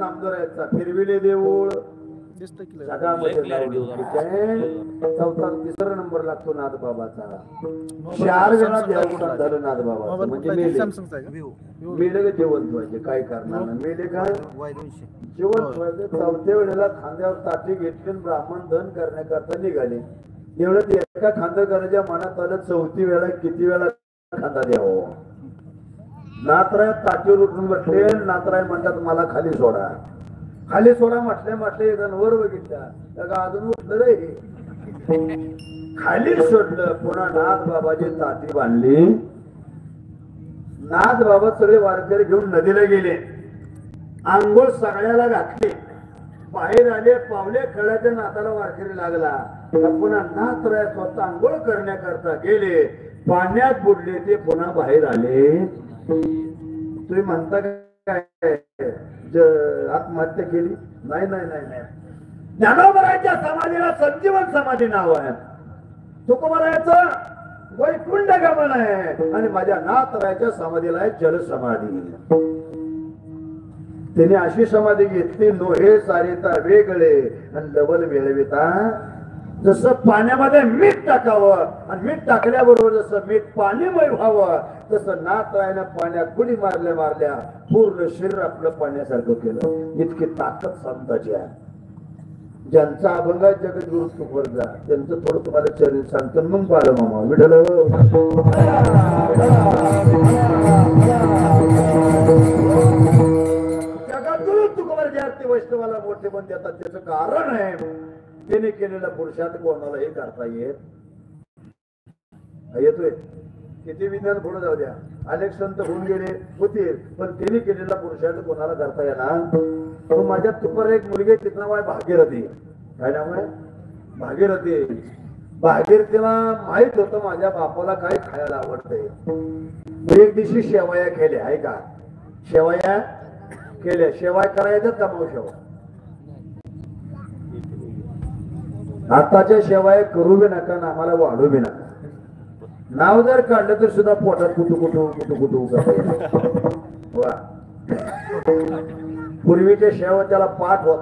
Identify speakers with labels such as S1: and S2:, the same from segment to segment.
S1: नामदोऱ्याचा फिरविले देऊळ चौथा तिसरा नंबर लागतो नाथबाबाचा 4 वेळा देवघरात झालं नाथबाबा म्हणजे मेले जेवण व्हायचे काय करणार मेले काय जेवण व्हायचं 4थ्या वेळेला खांद्यावर ताटी घेतली ब्राह्मण धन करण्याकरता निघाले एवढं एका खांदेकराच्या मनात आलं 4थी वेळा किती वेळा खांदा द्यावं नाथराय ताटीवर उठून बसले नाथराय म्हणतात मला खाली सोडा म्हटले वर बघितल्या अजून उठलं रे खाली सोडलं पुन्हा नाथ बाबाची ताटी बांधली नाथ बाबा सगळे वारकरी घेऊन नदीला गेले आंघोळ सगळ्याला घातली बाहेर आले पावले खळ्याच्या नाथाला वारकरी लागला पुन्हा नाथराय स्वतः आंघोळ करण्याकरता गेले पाण्यात बुडले ते पुन्हा बाहेर आले तुम्ही म्हणता काय आत्महत्या केली नाही ज्ञानोबराच्या समाधीला संजीवन समाधी नाव आहे तुकोबरायचं वैकुंठ गमन आहे आणि माझ्या नाथरायच्या समाधीला आहे जल समाधी त्याने अशी समाधी घेतली नोहे सारिता वेगळे आणि डबल वेळविता जसं पाण्यामध्ये मीठ टाकावं आणि मीठ टाकल्याबरोबर जसं मीठ पाणीमय व्हावं तसं नाथरायनं पाण्यात बुडी मारल्या पूर्ण शरीर आपलं पाण्यासारखं केलं इतकी ताकद संताची आहे ज्यांचा अभंग जगद्गुरु तुकोबरा त्यांचं थोडं तुम्हाला चरित्र सांगतो मग बाळ मामा विठ्ठल जगद्गुरु तुकोबरा ज्या वैष्णवाला मोठे पण देतात त्याचं कारण आहे त्याने केलेला पुरुषार्थ कोणालाही करता येतोय किती विज्ञान पुढे जाऊ द्या अनेक संत होऊन गेले होते पण त्यांनी केलेला पुरुषार्थ कोणाला करता येणार माझ्या तुकोबरा एक मुलगी तिचं नाव आहे भागीरथी काय नाव आहे भागीरथीला माहित होतं माझ्या बापाला काय खायला आवडतंय एक दिवशी शेवया केल्या आहे का शेवया केल्या शेवाय करायचं का मग शेवा आताच्या शेवाय करू बी नका ना आम्हाला वाढू बी नका नाव जर काढलं तर सुद्धा पोटात कुटू वा पूर्वीच्या शेवा त्याला पाठ होत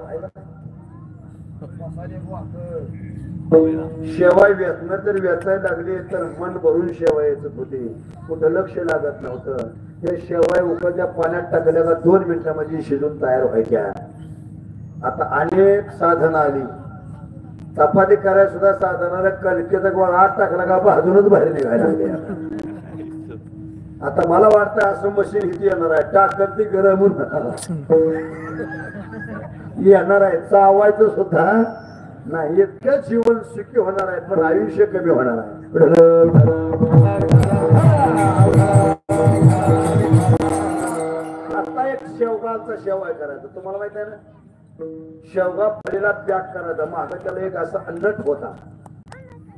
S1: शेवाय व्यसन तर व्यसायला लागली तर मन भरून शेवायचं होते कुठं लक्ष लागत नव्हतं ते शेवाय उकळत्या पाण्यात टाकल्या का 2 मिनिटांमध्ये शिजून तयार व्हायच्या आता अनेक साधनं आली चपाती करायला सुद्धा साधनाला कणकेचा गोळा आत टाकला का भाजूनच बाहेर निघायला लागले आता मला वाटतं असं मशीन किती येणार आहे टाकत ती गरम येणार आहे चावायचं सुद्धा नाही इतकं जीवन सुखी होणार आहे पण आयुष्य कमी होणार आहे आता एक शेवगाचा शेवाय करायचं तुम्हाला माहित आहे ना शेवगा फळीला पॅक करायचा माग त्याला एक असा अन्नट होता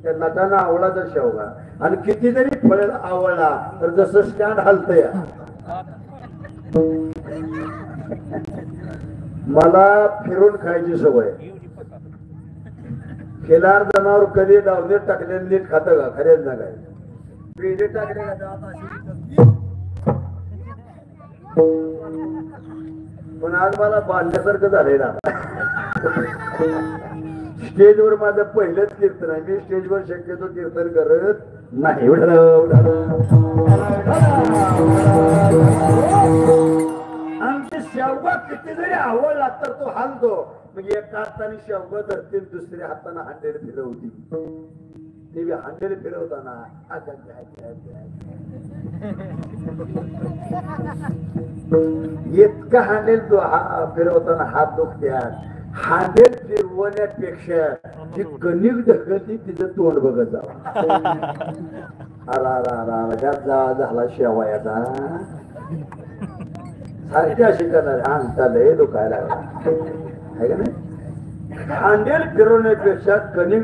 S1: त्या नटाला आवडला जर शेवगा आणि किती जरी फळीला आवडला तर जसं स्टँड हलतंय मला फिरून खायची सवय खिलार जनावर कधी डावणे टाकले नीट खात का खरेच ना काय पेढे टाकले पण आज मला बांधल्यासारखं झालेलं स्टेजवर माझं पहिलंच कीर्तन आहे मी स्टेजवर शक्यतो कीर्तन करत नाही आमची शेवगा किती जरी आवडला तर तो हालतो म्हणजे एका हाताने शेवगा धरते दुसऱ्या हाताने हांडेल फिरवती ते हांडेल फिरवताना इतका हांडेल फिरवताना हात दुखत्यात हांडेल फिरवण्यापेक्षा जी कणिक ढकलती तिचं तोंड बघत जावं झाला शेवयाचा सारखी अशी करणार अंगठा लय दुखायला लागला आहे का नाही हांडेल फिरवण्यापेक्षा कणिक